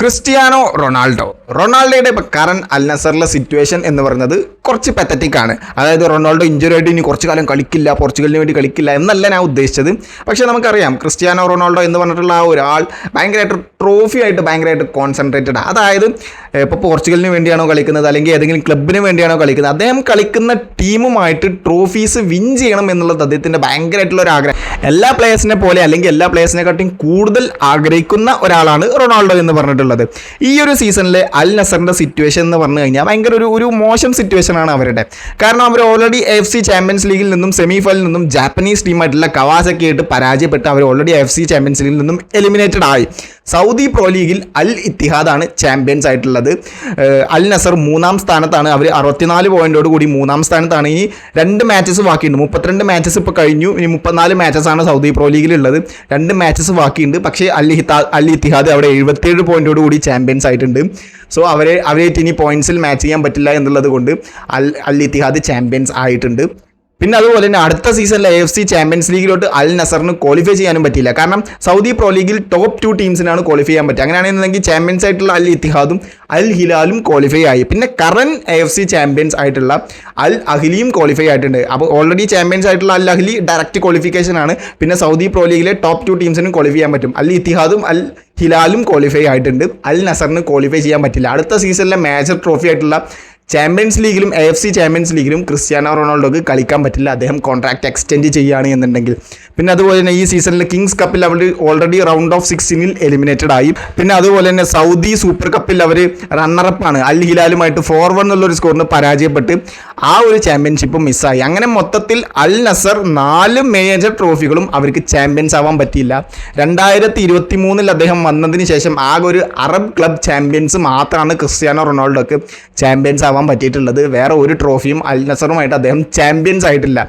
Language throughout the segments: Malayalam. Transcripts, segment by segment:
ക്രിസ്ത്യാനോ റൊണാൾഡോയുടെ ഇപ്പോൾ കറണ്ട് അൽ നസറിലെ സിറ്റുവേഷൻ എന്ന് പറയുന്നത് കുറച്ച് പത്തറ്റിക് ആണ്. അതായത് റൊണാൾഡോ ഇഞ്ചുറി ആയിട്ട് ഇനി കുറച്ച് കാലം കളിക്കില്ല, പോർച്ചുഗലിന് വേണ്ടി കളിക്കില്ല എന്നല്ല ഞാൻ ഉദ്ദേശിച്ചത്. പക്ഷേ നമുക്കറിയാം ക്രിസ്ത്യാനോ റൊണാൾഡോ എന്ന് പറഞ്ഞിട്ടുള്ള ആ ഒരാൾ ഭയങ്കരമായിട്ട് കോൺസെൻട്രേറ്റഡ്. അതായത് ഇപ്പോൾ പോർച്ചുഗലിന് വേണ്ടിയാണോ കളിക്കുന്നത് അല്ലെങ്കിൽ ഏതെങ്കിലും ക്ലബിന് വേണ്ടിയാണോ കളിക്കുന്നത്, അദ്ദേഹം കളിക്കുന്ന ടീമുമായിട്ട് ട്രോഫീസ് വിൻ ചെയ്യണം എന്നുള്ളത് അദ്ദേഹത്തിൻ്റെ ഭയങ്കരമായിട്ടുള്ള ഒരു ആഗ്രഹം. എല്ലാ പ്ലേയേഴ്സിനെ പോലെ അല്ലെങ്കിൽ എല്ലാ പ്ലേയേഴ്സിനെക്കാട്ടിയും കൂടുതൽ ആഗ്രഹിക്കുന്ന ഒരാളാണ് റൊണാൾഡോ എന്ന് പറഞ്ഞിട്ടുള്ളത്. ഈ ഒരു സീസണിൽ അൽ നസറിൻ്റെ സിറ്റുവേഷൻ എന്ന് പറഞ്ഞു കഴിഞ്ഞാൽ ഭയങ്കര ഒരു മോശം സിറ്റുവേഷനാണ് അവരുടെ. കാരണം അവർ ഓൾറെഡി AFC ചാമ്പ്യൻസ് ലീഗിൽ നിന്നും സെമി ഫൈനലിൽ നിന്നും ജാപ്പനീസ് ടീമായിട്ടുള്ള കവാസക്കി ആയിട്ട് പരാജയപ്പെട്ട് അവർ ഓൾറെഡി AFC ചാമ്പ്യൻസ് ലീഗിൽ നിന്നും എലിമിനേറ്റഡ് ആയി. സൗദി പ്രോ ലീഗിൽ അൽ ഇത്തിഹാദാണ് ചാമ്പ്യൻസ് ആയിട്ടുള്ളത്. അൽ നസർ 3-ാം സ്ഥാനത്താണ്. അവർ 64 പോയിന്റോട് കൂടി 3-ാം സ്ഥാനത്താണ്. ഈ 2 മാച്ചസ് ബാക്കിയുണ്ട്. 32 മാച്ചസ് ഇപ്പോൾ കഴിഞ്ഞു. ഇനി 34 മാച്ചസാണ് സൗദി പ്രോ ലീഗിലുള്ളത്. 2 മാച്ചസ് ബാക്കിയുണ്ട്. പക്ഷേ അൽ ഇത്തിഹാദ് അവിടെ 77 പോയിന്റോട് കൂടി ചാമ്പ്യൻസ് ആയിട്ടുണ്ട്. സോ അവരായിട്ട് ഇനി പോയിന്റ്സിൽ മാച്ച് ചെയ്യാൻ പറ്റില്ല എന്നുള്ളത് കൊണ്ട് അൽ ഇത്തിഹാദ് ചാമ്പ്യൻസ് ആയിട്ടുണ്ട്. പിന്നെ അതുപോലെ തന്നെ അടുത്ത സീസണിൽ AFC ചാമ്പ്യൻസ് ലീഗിലോട്ട് അൽ നസറിന് ക്വാളിഫൈ ചെയ്യാനും പറ്റില്ല. കാരണം സൗദി പ്രോ ലീഗിൽ ടോപ്പ് 2 ടീംസിനാണ് ക്വാളിഫൈ ചെയ്യാൻ പറ്റുക. അങ്ങനെയാണെന്നുണ്ടെങ്കിൽ ചാമ്പ്യൻസ് ആയിട്ടുള്ള അൽ ഇത്തിഹാദും അൽ ഹിലാലും ക്വാളിഫൈ ആയി. പിന്നെ കറന്റ് AFC ചാമ്പ്യൻസ് ആയിട്ടുള്ള അൽ അഹ്ലിയും ക്വാളിഫൈ ആയിട്ടുണ്ട്. അപ്പോൾ ഓൾറെഡി ചാമ്പ്യൻസ് ആയിട്ടുള്ള അൽ അഹ്ലി ഡയറക്റ്റ് ക്വാളിഫിക്കേഷൻ ആണ്. പിന്നെ സൗദി പ്രോ ലീഗിലെ ടോപ്പ് 2 ടീംസിനും ക്വാളിഫൈ ചെയ്യാൻ പറ്റും. അൽ ഇത്തിഹാദും അൽ ഹിലാലും ക്വാളിഫൈ ആയിട്ടുണ്ട്. അൽ നസറിന് ക്വാളിഫൈ ചെയ്യാൻ പറ്റില്ല. അടുത്ത സീസണിലെ മേജർ ട്രോഫി ആയിട്ടുള്ള ചാമ്പ്യൻസ് ലീഗിലും AFC ചാമ്പ്യൻസ് ലീഗിലും ക്രിസ്ത്യാനോ റൊണാൾഡോക്ക് കളിക്കാൻ പറ്റില്ല. അദ്ദേഹം കോൺട്രാക്ട് എക്സ്റ്റെൻഡ് ചെയ്യുകയാണ് എന്നുണ്ടെങ്കിൽ. പിന്നെ അതുപോലെ തന്നെ ഈ സീസണിൽ കിങ്സ് കപ്പിൽ അവർ ഓൾറെഡി റൗണ്ട് ഓഫ് 16 എലിമിനേറ്റഡ് ആയി. പിന്നെ അതുപോലെ തന്നെ സൗദി സൂപ്പർ കപ്പിൽ അവർ റണ്ണറപ്പാണ്. അൽ ഹിലാലുമായിട്ട് 4-1 എന്നുള്ളൊരു സ്കോറിന് പരാജയപ്പെട്ട് ആ ഒരു ചാമ്പ്യൻഷിപ്പ് മിസ്സായി. അങ്ങനെ മൊത്തത്തിൽ അൽ നസർ 4 മേജർ ട്രോഫികളും അവർക്ക് ചാമ്പ്യൻസ് ആവാൻ പറ്റിയില്ല. 2023 അദ്ദേഹം വന്നതിന് ശേഷം ആകെ ഒരു അറബ് ക്ലബ് ചാമ്പ്യൻസ് മാത്രമാണ് ക്രിസ്ത്യാനോ റൊണാൾഡോക്ക് ചാമ്പ്യൻസ് ആവാൻ പറ്റിയിട്ടുള്ളത്. വേറെ ഒരു ട്രോഫിയും അൽ നസറുമായിട്ട് അദ്ദേഹം ചാമ്പ്യൻസ് ആയിട്ടില്ല.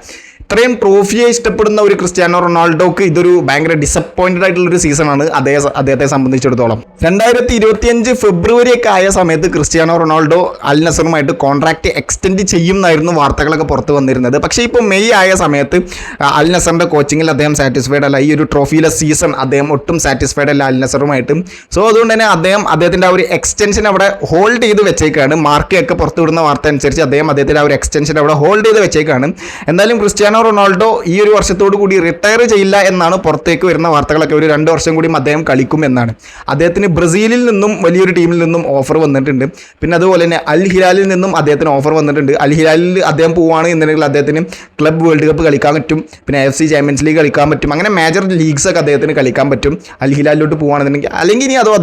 ഇത്രയും ട്രോഫിയെ ഇഷ്ടപ്പെടുന്ന ഒരു ക്രിസ്ത്യാനോ റൊണാൾഡോക്ക് ഇതൊരു ഭയങ്കര ഡിസപ്പോയിന്റഡ് ആയിട്ടുള്ളൊരു സീസണാണ് അദ്ദേഹത്തെ സംബന്ധിച്ചിടത്തോളം. 2025 ഫെബ്രുവരി ഒക്കെ ആയ സമയത്ത് ക്രിസ്ത്യാനോ റൊണാൾഡോ അൽ നസറുമായിട്ട് കോൺട്രാക്ട് എക്സ്റ്റെൻഡ് ചെയ്യും എന്നായിരുന്നു വാർത്തകളൊക്കെ പുറത്ത് വന്നിരുന്നത്. പക്ഷേ ഇപ്പോൾ മെയ് ആയ സമയത്ത് അൽ നസറിൻ്റെ കോച്ചിങ്ങിൽ അദ്ദേഹം സാറ്റിസ്ഫൈഡ് അല്ല. ഈ ഒരു ട്രോഫിയിലെ സീസൺ അദ്ദേഹം ഒട്ടും സാറ്റിസ്ഫൈഡ് അല്ല അൽ നസറുമായിട്ട്. സോ അതുകൊണ്ട് തന്നെ അദ്ദേഹത്തിൻ്റെ ആ ഒരു എക്സ്റ്റൻഷൻ അവിടെ ഹോൾഡ് ചെയ്ത് വെച്ചേക്കാണ്. മാർക്കൊക്കെ പുറത്തുവിടുന്ന വാർത്ത അനുസരിച്ച് അദ്ദേഹത്തിൻ്റെ ആ ഒരു എക്സ്റ്റൻഷൻ അവിടെ ഹോൾഡ് ചെയ്ത് വെച്ചേക്കാണ്. എന്തായാലും ക്രിസ്ത്യാനോ റൊണാൾഡോ ഈ ഒരു വർഷത്തോടു കൂടി റിട്ടയർ ചെയ്യില്ല എന്നാണ് പുറത്തേക്ക് വരുന്ന വാർത്തകളൊക്കെ. ഒരു 2 വർഷം കൂടി അദ്ദേഹം കളിക്കും എന്നാണ്. അദ്ദേഹത്തിന് ബ്രസീലിൽ നിന്നും വലിയൊരു ടീമിൽ നിന്നും ഓഫർ വന്നിട്ടുണ്ട്. പിന്നെ അതുപോലെ തന്നെ അൽ ഹിലാലിൽ നിന്നും അദ്ദേഹത്തിന് ഓഫർ വന്നിട്ടുണ്ട്. അൽ ഹിലാലിൽ അദ്ദേഹം പോവുകയാണ് എന്നുണ്ടെങ്കിൽ അദ്ദേഹത്തിന് ക്ലബ് വേൾഡ് കപ്പ് കളിക്കാൻ പറ്റും. പിന്നെ AFC ചാമ്പ്യൻസ് ലീഗ് കളിക്കാൻ പറ്റും. അങ്ങനെ മേജർ ലീഗ്സ് ഒക്കെ അദ്ദേഹത്തിന് കളിക്കാൻ പറ്റും അൽ ഹിലാലിലോട്ട് പോവുകയാണെന്നുണ്ടെങ്കിൽ. അല്ലെങ്കിൽ ഇനി അതോ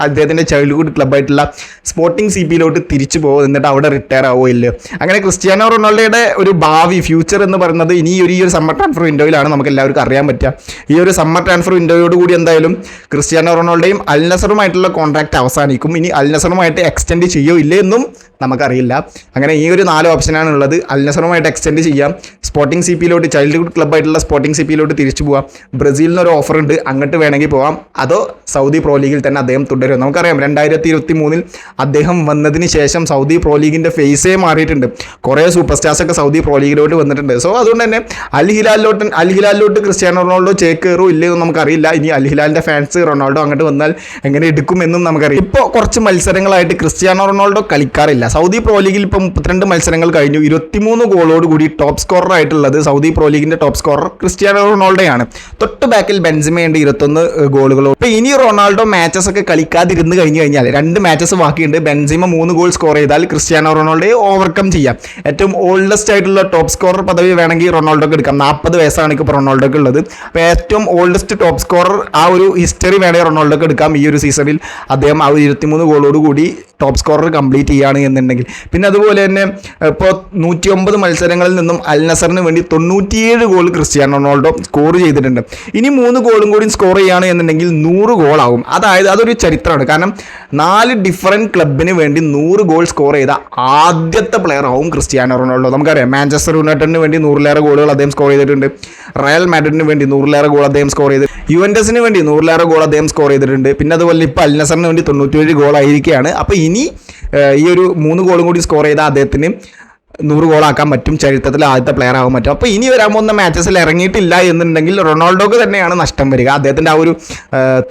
അദ്ദേഹത്തിൻ്റെ ചൈൽഡ്ഹുഡ് ക്ലബ്ബായിട്ടുള്ള സ്പോർട്ടിംഗ് CPയിലോട്ട് തിരിച്ചു പോകും, എന്നിട്ട് അവിടെ റിട്ടയർ ആവുകയില്ല. അങ്ങനെ ക്രിസ്ത്യാനോ റൊണാൾഡോയുടെ ഒരു ഭാവി ഫ്യൂച്ചർ എന്ന് പറയുന്നത് ഇനി ഈ ഒരു സമ്മർ ട്രാൻസ്ഫർ വിൻഡോയിലാണ് നമുക്ക് എല്ലാവർക്കും അറിയാൻ പറ്റുക. ഈ ഒരു സമ്മർ ട്രാൻസ്ഫർ വിൻഡോയോട് കൂടി എന്തായാലും ക്രിസ്ത്യാനോ റൊണാൾഡോയും അൽ നസറുമായിട്ടുള്ള കോൺട്രാക്ട് അവസാനിക്കും. ഇനി അൽ നസറുമായിട്ട് എക്സ്റ്റെൻഡ് ചെയ്യോ ഇല്ലേ എന്നും നമുക്കറിയില്ല. അങ്ങനെ ഈ ഒരു 4 ഓപ്ഷനാണ് ഉള്ളത്. അൽ നസറുമായിട്ട് എക്സ്റ്റെൻഡ് ചെയ്യാം, സ്പോർട്ടിംഗ് CPയിലോട്ട് ചൈൽഡ്ഹുഡ് ക്ലബ്ബായിട്ടുള്ള സ്പോർട്ടിംഗ് CPയിലോട്ട് തിരിച്ചു പോകാം, ബ്രസീലിന് ഒരു ഓഫർ ഉണ്ട് അങ്ങോട്ട് വേണമെങ്കിൽ പോകാം, അതോ സൗദി പ്രോ ലീഗിൽ തന്നെ അദ്ദേഹം തുടരും. നമുക്കറിയാം 2023 അദ്ദേഹം വന്നതിന് ശേഷം സൗദി പ്രോ ലീഗിൻ്റെ ഫേസേ മാറിയിട്ടുണ്ട്. കുറേ സൂപ്പർ സ്റ്റാർസൊക്കെ സൗദി പ്രോ ലീഗിലോട്ട് വന്നിട്ടുണ്ട്. സോ അതുകൊണ്ട് തന്നെ അൽ ഹിലാലിലോട്ട് ക്രിസ്ത്യാനോ റൊണാൾഡോ ചേക്കേറോ ഇല്ലയോ നമുക്കറിയില്ല. ഇനി അൽ ഹിലാലിൻ്റെ ഫാൻസ് റൊണാൾഡോ അങ്ങോട്ട് വന്നാൽ എങ്ങനെ എടുക്കുമെന്നും നമുക്കറിയാം. ഇപ്പോൾ കുറച്ച് മത്സരങ്ങളായിട്ട് ക്രിസ്ത്യാനോ റൊണാൾഡോ കളിക്കാറില്ല. സൗദി പ്രോ ലീഗിൽ ഇപ്പം 32 മത്സരങ്ങൾ കഴിഞ്ഞു. 23 ഗോളോട് കൂടി ടോപ്പ് സ്കോറർ ആയിട്ടുള്ളത് സൗദി പ്രോ ലീഗിൻ്റെ ടോപ്പ് സ്കോറർ ക്രിസ്ത്യാനോ റൊണാൾഡോയാണ്. തൊട്ട് ബാക്കിൽ ബെൻസിമയുണ്ട് 21 ഗോളുകളോട്. ഇപ്പോൾ ഇനി റൊണാൾഡോ മാച്ചസ് ഒക്കെ കളിക്കാതിരുന്ന് കഴിഞ്ഞാൽ 2 മാച്ചസ് ബാക്കിയുണ്ട്. ബെൻസിമ 3 ഗോൾ സ്കോർ ചെയ്താൽ ക്രിസ്ത്യാനോ റൊണാൾഡോയെ ഓവർകം ചെയ്യാം. ഏറ്റവും ഓൾഡസ്റ്റ് ആയിട്ടുള്ള ടോപ്പ് സ്കോറർ പദവി വേണമെങ്കിൽ റൊണാൾഡോക്ക് എടുക്കാം. 40 വയസ്സാണ് ഇപ്പോൾ റൊണാൾഡോക്ക് ഉള്ളത്. അപ്പോൾ ഏറ്റവും ഓൾഡസ്റ്റ് ടോപ്പ് സ്കോറർ ആ ഒരു ഹിസ്റ്ററി വേണമെങ്കിൽ റൊണാൾഡോക്ക് എടുക്കാം. ഈ ഒരു സീസണിൽ അദ്ദേഹം ആ 23 ഗോളോട് കൂടി ടോപ്പ് സ്കോറർ കംപ്ലീറ്റ് ചെയ്യുകയാണ് എന്നുണ്ടെങ്കിൽ. പിന്നെ അതുപോലെ തന്നെ ഇപ്പോൾ 109 മത്സരങ്ങളിൽ നിന്നും അൽ നസറിന് വേണ്ടി 97 ഗോൾ ക്രിസ്ത്യാനോ റൊണാൾഡോ സ്കോർ ചെയ്തിട്ടുണ്ട്. ഇനി 3 ഗോളും കൂടി സ്കോർ ചെയ്യുകയാണ് എന്നുണ്ടെങ്കിൽ 100 ഗോളാവും. അതായത് അതൊരു ചരിത്രമാണ്. കാരണം 4 ഡിഫറൻറ്റ് ക്ലബിന് വേണ്ടി 100 ഗോൾ സ്കോർ ചെയ്ത ആദ്യത്തെ പ്ലെയർ ആവും ക്രിസ്ത്യാനോ റൊണാൾഡോ. നമുക്കറിയാം മാഞ്ചസ്റ്റർ യുണൈറ്റഡിന് വേണ്ടി 100-ലേറെ ഗോളുകൾ അദ്ദേഹം സ്കോർ ചെയ്തിട്ടുണ്ട്. റയൽ മാഡ്രിഡിന് വേണ്ടി 100-ലേറെ ഗോൾ അദ്ദേഹം സ്കോർ ചെയ്തു. യുവൻറ്റസിന് വേണ്ടി 100-ലേറെ ഗോൾ അദ്ദേഹം സ്കോർ ചെയ്തിട്ടുണ്ട്. പിന്നെ അതുപോലെ ഇപ്പോൾ അൽ നസറിന് വേണ്ടി 97 ഗോൾ ആയിരിക്കുകയാണ്. അപ്പോൾ ഇനി ഈ ഒരു 3 ഗോളും കൂടി സ്കോർ ചെയ്ത അദ്ദേഹത്തിന് 100 ഗോളാക്കാൻ പറ്റും, ചരിത്രത്തിൽ ആദ്യത്തെ പ്ലെയർ ആകാൻ പറ്റും. അപ്പോൾ ഇനി വരാൻ പോകുന്ന മാച്ചസിൽ ഇറങ്ങിയിട്ടില്ല എന്നുണ്ടെങ്കിൽ റൊണാൾഡോക്ക് തന്നെയാണ് നഷ്ടം വരിക. അദ്ദേഹത്തിൻ്റെ ആ ഒരു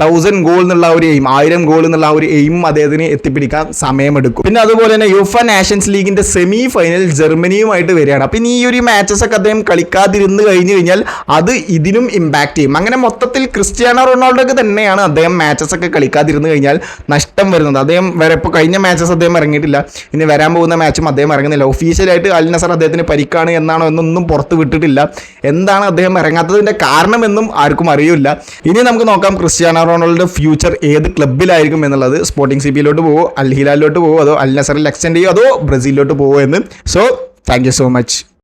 1000 ഗോൾ എന്നുള്ള ഒരു എയിം, 1000 ഗോൾ എന്നുള്ള ആ ഒരു എയിം അദ്ദേഹത്തിന് എത്തിപ്പിടിക്കാൻ സമയമെടുക്കും. പിന്നെ അതുപോലെ തന്നെ യുഫ നാഷൻസ് ലീഗിൻ്റെ സെമി ഫൈനൽ ജർമ്മനിയുമായിട്ട് വരികയാണ്. അപ്പം ഇനി ഈ ഒരു മാച്ചസൊക്കെ അദ്ദേഹം കളിക്കാതിരുന്ന് കഴിഞ്ഞ് കഴിഞ്ഞാൽ അത് ഇതിനും ഇമ്പാക്റ്റ് ചെയ്യും. അങ്ങനെ മൊത്തത്തിൽ ക്രിസ്ത്യാനോ റൊണാൾഡോക്ക് തന്നെയാണ് അദ്ദേഹം മാച്ചസൊക്കെ കളിക്കാതിരുന്ന് കഴിഞ്ഞാൽ നഷ്ടം വരുന്നത്. അദ്ദേഹം വരെ ഇപ്പോൾ കഴിഞ്ഞ മാച്ചസ് അദ്ദേഹം ഇറങ്ങിയിട്ടില്ല, ഇനി വരാൻ പോകുന്ന മാച്ചും അദ്ദേഹം ഇറങ്ങുന്നില്ല. ഒഫീഷ്യലായിട്ട് അൽ നസർ അദ്ദേഹത്തിന് പരിക്കാണ് എന്നാണോ എന്നൊന്നും പുറത്ത് വിട്ടിട്ടില്ല. എന്താണ് അദ്ദേഹം ഇറങ്ങാത്തതിൻ്റെ കാരണമെന്നും ആർക്കും അറിയില്ല. ഇനി നമുക്ക് നോക്കാം ക്രിസ്ത്യാനോ റൊണാൾഡോയുടെ ഫ്യൂച്ചർ ഏത് ക്ലബ്ബിലായിരിക്കും എന്നുള്ളത്. സ്പോർട്ടിംഗ് CP-യിലോട്ട് പോവോ, അൽ ഹിലാലിലോട്ട് പോവോ, അതോ അൽ നസറിൽ എക്സ്റ്റെൻഡ് ചെയ്യുമോ, അതോ ബ്രസീലിലോട്ട് പോവോ എന്ന്. So thank you so much.